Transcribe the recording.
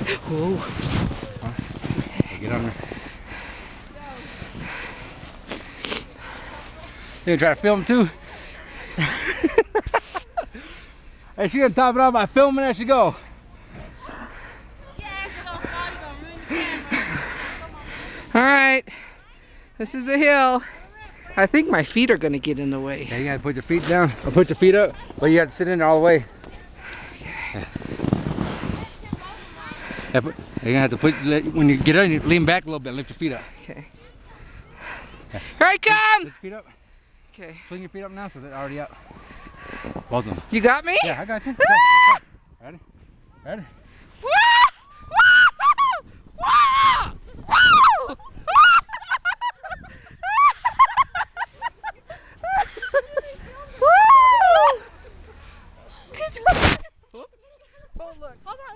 Whoa. Get on there. You gonna try to film too? Hey, she gonna top it off by filming as she go. Alright. This is a hill. I think my feet are gonna get in the way. Yeah, you gotta put your feet down or put your feet up, but you have to sit in there all the way. Yeah, you're gonna have to put, when you get on, you lean back a little bit, lift your feet up. Okay. Here I come! Lift your feet up. Okay. Swing your feet up now so they're already up. Both of them. You got me? Yeah, I got you. Ready? Ready? Oh look, hold on.